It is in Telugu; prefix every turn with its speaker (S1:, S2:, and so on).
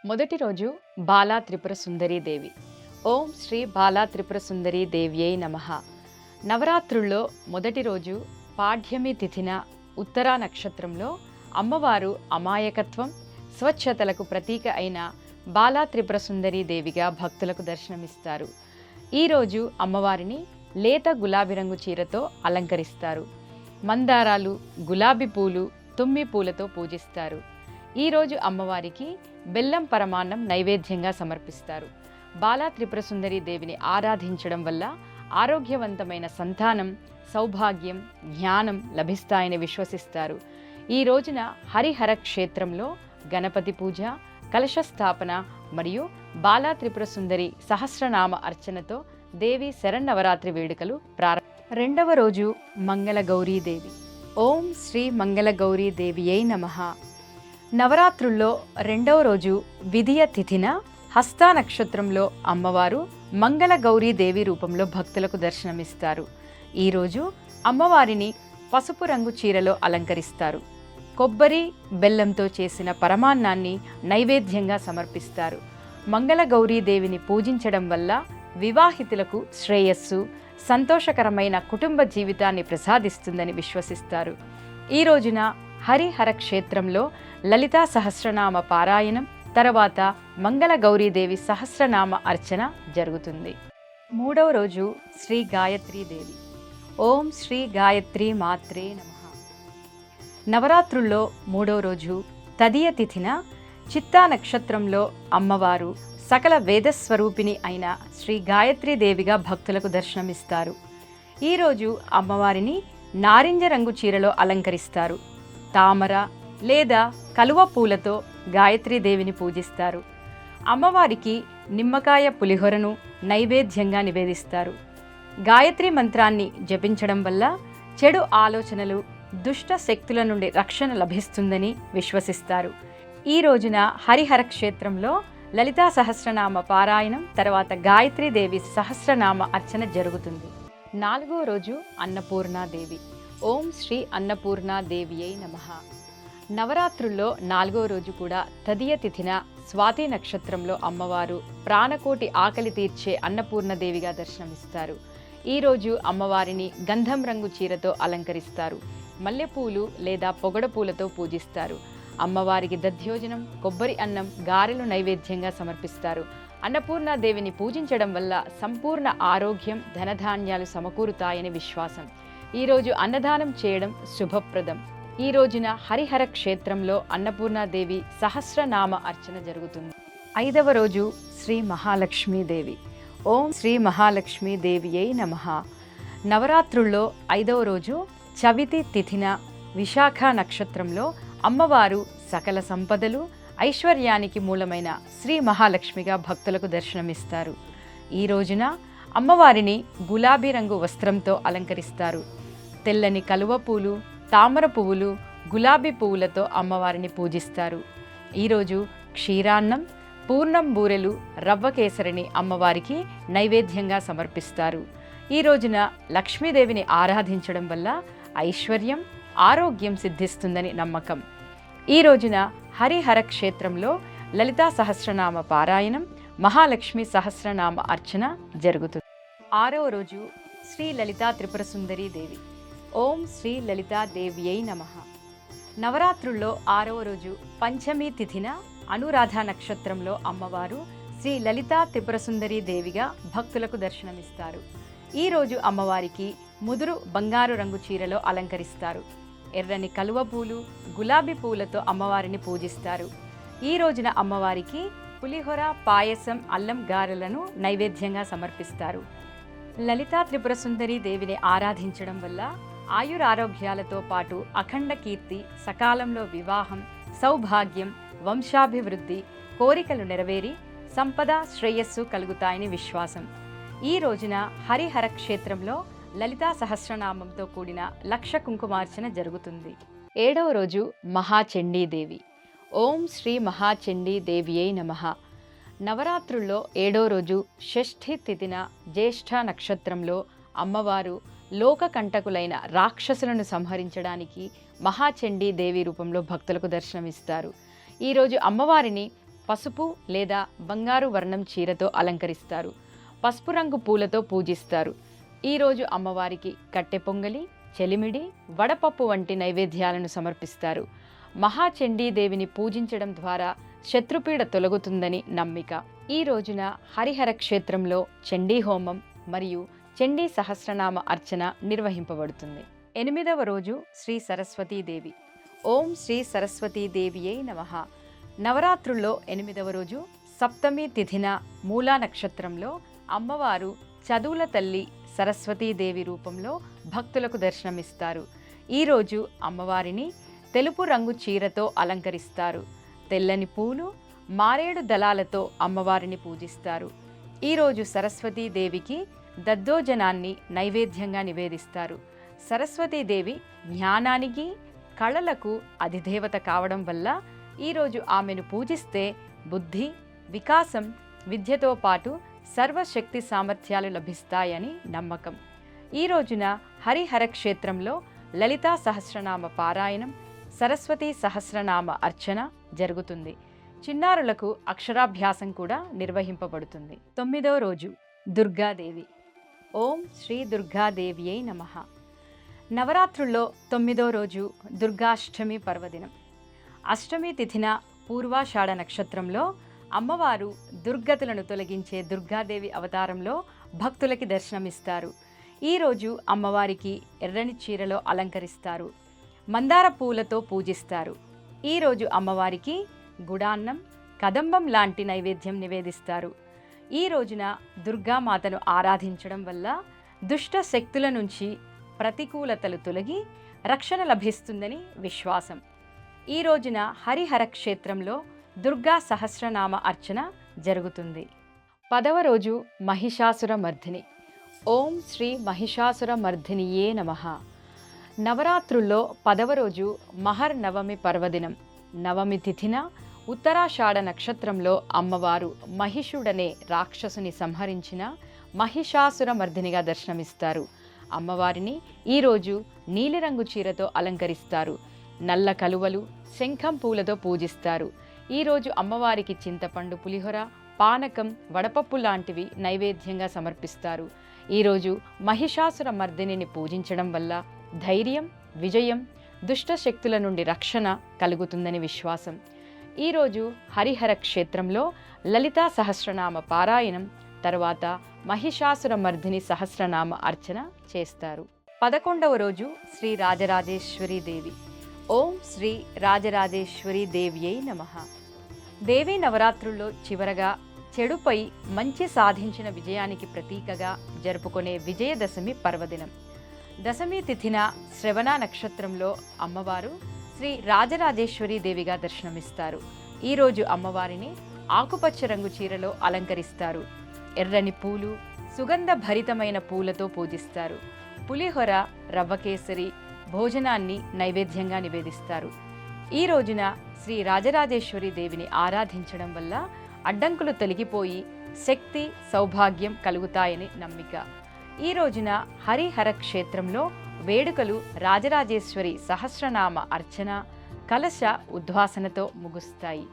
S1: మొదటి రోజు బాలా త్రిపుర సుందరీ దేవి. ఓం శ్రీ బాలా త్రిపుర సుందరీ దేవ్యై నమః. నవరాత్రుల్లో మొదటి రోజు పాడ్యమి తిథిన ఉత్తరా నక్షత్రంలో అమ్మవారు అమాయకత్వం, స్వచ్ఛతలకు ప్రతీక అయిన బాలా త్రిపుర సుందరీ దేవిగా భక్తులకు దర్శనమిస్తారు. ఈరోజు అమ్మవారిని లేత గులాబీ రంగు చీరతో అలంకరిస్తారు. మందారాలు, గులాబీ పూలు, తుమ్మి పూలతో పూజిస్తారు. ఈరోజు అమ్మవారికి బెల్లం పరమాన్నం నైవేద్యంగా సమర్పిస్తారు. బాలా త్రిపుర సుందరీ దేవిని ఆరాధించడం వల్ల ఆరోగ్యవంతమైన సంతానం, సౌభాగ్యం, జ్ఞానం లభిస్తాయని విశ్వసిస్తారు. ఈ రోజున హరిహర క్షేత్రంలో గణపతి పూజ, కలశ స్థాపన మరియు బాలా త్రిపుర సుందరి సహస్రనామ అర్చనతో దేవి శరన్నవరాత్రి వేడుకలు ప్రారంభం. రెండవ రోజు మంగళ గౌరీదేవి. ఓం శ్రీ మంగళ గౌరీదేవియై నమః. నవరాత్రుల్లో రెండవ రోజు విదియ తిథిన హస్తా నక్షత్రంలో అమ్మవారు మంగళ గౌరీదేవి రూపంలో భక్తులకు దర్శనమిస్తారు. ఈరోజు అమ్మవారిని పసుపు రంగు చీరలో అలంకరిస్తారు. కొబ్బరి, బెల్లంతో చేసిన పరమాన్నాన్ని నైవేద్యంగా సమర్పిస్తారు. మంగళ గౌరీదేవిని పూజించడం వల్ల వివాహితులకు శ్రేయస్సు, సంతోషకరమైన కుటుంబ జీవితాన్ని ప్రసాదిస్తుందని విశ్వసిస్తారు. ఈ రోజున హరిహర క్షేత్రంలో లలితా సహస్రనామ పారాయణం, తర్వాత మంగళ గౌరీదేవి సహస్రనామ అర్చన జరుగుతుంది. మూడవ రోజు శ్రీ గాయత్రీదేవి. ఓం శ్రీ గాయత్రీ మాత్రే నమః. నవరాత్రుల్లో మూడవ రోజు తదియ తిథిన చిత్తా నక్షత్రంలో అమ్మవారు సకల వేదస్వరూపిణి అయిన శ్రీ గాయత్రీదేవిగా భక్తులకు దర్శనమిస్తారు. ఈరోజు అమ్మవారిని నారింజ రంగు చీరలో అలంకరిస్తారు. తామర లేదా కలువ పూలతో గాయత్రీదేవిని పూజిస్తారు. అమ్మవారికి నిమ్మకాయ పులిహోరను నైవేద్యంగా నివేదిస్తారు. గాయత్రి మంత్రాన్ని జపించడం వల్ల చెడు ఆలోచనలు, దుష్ట శక్తుల నుండి రక్షణ లభిస్తుందని విశ్వసిస్తారు. ఈ రోజున హరిహర క్షేత్రంలో లలితా సహస్రనామ పారాయణం, తర్వాత గాయత్రీదేవి సహస్రనామ అర్చన జరుగుతుంది. నాలుగో రోజు అన్నపూర్ణాదేవి. ఓం శ్రీ అన్నపూర్ణాదేవియై నమః. నవరాత్రుల్లో నాలుగో రోజు కూడా తదియ తిథిన స్వాతి నక్షత్రంలో అమ్మవారు ప్రాణకోటి ఆకలి తీర్చే అన్నపూర్ణదేవిగా దర్శనమిస్తారు. ఈరోజు అమ్మవారిని గంధం రంగు చీరతో అలంకరిస్తారు. మల్లెపూలు లేదా పొగడ పూలతో పూజిస్తారు. అమ్మవారికి దధ్యోజనం, కొబ్బరి అన్నం, గారెలు నైవేద్యంగా సమర్పిస్తారు. అన్నపూర్ణాదేవిని పూజించడం వల్ల సంపూర్ణ ఆరోగ్యం, ధనధాన్యాలు సమకూరుతాయని విశ్వాసం. ఈరోజు అన్నదానం చేయడం శుభప్రదం. ఈ రోజున హరిహర క్షేత్రంలో అన్నపూర్ణాదేవి సహస్రనామ అర్చన జరుగుతుంది. ఐదవ రోజు శ్రీ మహాలక్ష్మీదేవి. ఓం శ్రీ మహాలక్ష్మీదేవియై నమః. నవరాత్రుల్లో ఐదవ రోజు చవితి తిథిన విశాఖ నక్షత్రంలో అమ్మవారు సకల సంపదలు, ఐశ్వర్యానికి మూలమైన శ్రీ మహాలక్ష్మిగా భక్తులకు దర్శనమిస్తారు. ఈ రోజున అమ్మవారిని గులాబీ రంగు వస్త్రంతో అలంకరిస్తారు. తెల్లని కలువ పూలు, తామర పువ్వులు, గులాబీ పువ్వులతో అమ్మవారిని పూజిస్తారు. ఈరోజు క్షీరాన్నం, పూర్ణం బూరెలు, రవ్వ కేసరిని అమ్మవారికి నైవేద్యంగా సమర్పిస్తారు. ఈ రోజున లక్ష్మీదేవిని ఆరాధించడం వల్ల ఐశ్వర్యం, ఆరోగ్యం సిద్ధిస్తుందని నమ్మకం. ఈ రోజున హరిహర క్షేత్రంలో లలితా సహస్రనామ పారాయణం, మహాలక్ష్మి సహస్రనామ అర్చన జరుగుతుంది. ఆరవ రోజు శ్రీ లలితా త్రిపుర సుందరీ దేవి. ఓం శ్రీ లలితాదేవియై నమః. నవరాత్రుల్లో ఆరవ రోజు పంచమి తిథిన అనురాధ నక్షత్రంలో అమ్మవారు శ్రీ లలితా త్రిపుర సుందరీ దేవిగా భక్తులకు దర్శనమిస్తారు. ఈరోజు అమ్మవారికి ముదురు బంగారు రంగు చీరలో అలంకరిస్తారు. ఎర్రని కలువ పూలు, గులాబీ పూలతో అమ్మవారిని పూజిస్తారు. ఈ రోజున అమ్మవారికి పులిహోర, పాయసం, అల్లం గారెలను నైవేద్యంగా సమర్పిస్తారు. లలితా త్రిపుర సుందరీ దేవిని ఆరాధించడం వల్ల ఆయురారోగ్యాలతో పాటు అఖండ కీర్తి, సకాలంలో వివాహం, సౌభాగ్యం, వంశాభివృద్ధి, కోరికలు నెరవేరి సంపద, శ్రేయస్సు కలుగుతాయని విశ్వాసం. ఈ రోజున హరిహర క్షేత్రంలో లలితా సహస్రనామంతో కూడిన లక్ష కుంకుమార్చన జరుగుతుంది. ఏడవ రోజు మహాచండీదేవి. ఓం శ్రీ మహాచండీదేవియై నమః. నవరాత్రుల్లో ఏడో రోజు షష్ఠి తిథిన జ్యేష్ఠ నక్షత్రంలో అమ్మవారు లోకకంటకులైన రాక్షసులను సంహరించడానికి మహాచండీ దేవి రూపంలో భక్తులకు దర్శనమిస్తారు. ఈరోజు అమ్మవారిని పసుపు లేదా బంగారు వర్ణం చీరతో అలంకరిస్తారు. పసుపు రంగు పూలతో పూజిస్తారు. ఈరోజు అమ్మవారికి కట్టె పొంగలి, చెలిమిడి, వడపప్పు వంటి నైవేద్యాలను సమర్పిస్తారు. మహాచండీదేవిని పూజించడం ద్వారా శత్రుపీడ తొలగుతుందని నమ్మిక. ఈ రోజున హరిహర క్షేత్రంలో చండీ హోమం మరియు చండీ సహస్రనామ అర్చన నిర్వహింపబడుతుంది. 8వ రోజు శ్రీ సరస్వతీదేవి. ఓం శ్రీ సరస్వతీదేవియై నమః. నవరాత్రుల్లో 8వ రోజు సప్తమి తిథిన మూలా నక్షత్రంలో అమ్మవారు చదువుల తల్లి సరస్వతీదేవి రూపంలో భక్తులకు దర్శనమిస్తారు. ఈరోజు అమ్మవారిని తెలుపు రంగు చీరతో అలంకరిస్తారు. తెల్లని పూలు, మారేడు దళాలతో అమ్మవారిని పూజిస్తారు. ఈరోజు సరస్వతీదేవికి దద్దోజనాన్ని నైవేద్యంగా నివేదిస్తారు. సరస్వతీదేవి జ్ఞానానికి, కళలకు అధిదేవత కావడం వల్ల ఈరోజు ఆమెను పూజిస్తే బుద్ధి, వికాసం, విద్యతో పాటు సర్వశక్తి సామర్థ్యాలు లభిస్తాయని నమ్మకం. ఈ రోజున హరిహర క్షేత్రంలో లలితా సహస్రనామ పారాయణం, సరస్వతీ సహస్రనామ అర్చన జరుగుతుంది. చిన్నారులకు అక్షరాభ్యాసం కూడా నిర్వహింపబడుతుంది. 9వ రోజు దుర్గాదేవి. ఓం శ్రీ దుర్గాదేవియై నమః. నవరాత్రుల్లో 9వ రోజు దుర్గాష్టమి పర్వదినం. అష్టమి తిథిన పూర్వాషాఢ నక్షత్రంలో అమ్మవారు దుర్గతులను తొలగించే దుర్గాదేవి అవతారంలో భక్తులకి దర్శనమిస్తారు. ఈరోజు అమ్మవారికి ఎర్రని చీరలో అలంకరిస్తారు. మందార పూలతో పూజిస్తారు. ఈరోజు అమ్మవారికి గుడాన్నం, కదంబం లాంటి నైవేద్యం నివేదిస్తారు. ఈ రోజున దుర్గామాతను ఆరాధించడం వల్ల దుష్ట శక్తుల నుంచి ప్రతికూలతలు తొలగి రక్షణ లభిస్తుందని విశ్వాసం. ఈ రోజున హరిహర క్షేత్రంలో దుర్గా సహస్రనామ అర్చన జరుగుతుంది. 10వ రోజు మహిషాసుర మర్ధిని. ఓం శ్రీ మహిషాసుర మర్ధినియే నమః. నవరాత్రుల్లో 10వ రోజు మహర్ నవమి పర్వదినం. నవమి తిథిన ఉత్తరాషాఢ నక్షత్రంలో అమ్మవారు మహిషుడనే రాక్షసుని సంహరించిన మహిషాసుర మర్ధినిగా దర్శనమిస్తారు. అమ్మవారిని ఈరోజు నీలిరంగు చీరతో అలంకరిస్తారు. నల్ల కలువలు, శంఖం పూలతో పూజిస్తారు. ఈరోజు అమ్మవారికి చింతపండు పులిహోర, పానకం, వడపప్పు లాంటివి నైవేద్యంగా సమర్పిస్తారు. ఈరోజు మహిషాసుర మర్దినిని పూజించడం వల్ల ధైర్యం, విజయం, దుష్ట శక్తుల నుండి రక్షణ కలుగుతుందని విశ్వాసం. ఈరోజు హరిహర క్షేత్రంలో లలితా సహస్రనామ పారాయణం తర్వాత మహిషాసుర మర్దిని సహస్రనామ అర్చన చేస్తారు. 11వ రోజు శ్రీ రాజరాజేశ్వరి దేవి. ఓం శ్రీ రాజరాజేశ్వరి దేవియై నమః. దేవీ నవరాత్రుల్లో చివరగా చెడుపై మంచి సాధించిన విజయానికి ప్రతీకగా జరుపుకునే విజయదశమి పర్వదినం. దశమి తిథిన శ్రవణ నక్షత్రంలో అమ్మవారు శ్రీ రాజరాజేశ్వరి దేవిగా దర్శనమిస్తారు. ఈరోజు అమ్మవారిని ఆకుపచ్చ రంగు చీరలో అలంకరిస్తారు. ఎర్రని పూలు, సుగంధ భరితమైన పూలతో పూజిస్తారు. పులిహోర, రవ్వకేసరి భోజనాన్ని నైవేద్యంగా నివేదిస్తారు. ఈ రోజున శ్రీ రాజరాజేశ్వరి దేవిని ఆరాధించడం వల్ల అడ్డంకులు తొలగిపోయి శక్తి, సౌభాగ్యం కలుగుతాయని నమ్మిక. ఈ రోజున హరిహర క్షేత్రంలో వేడుకలు రాజరాజేశ్వరి సహస్రనామ అర్చన, కలశ ఉద్వాసనతో ముగుస్తాయి.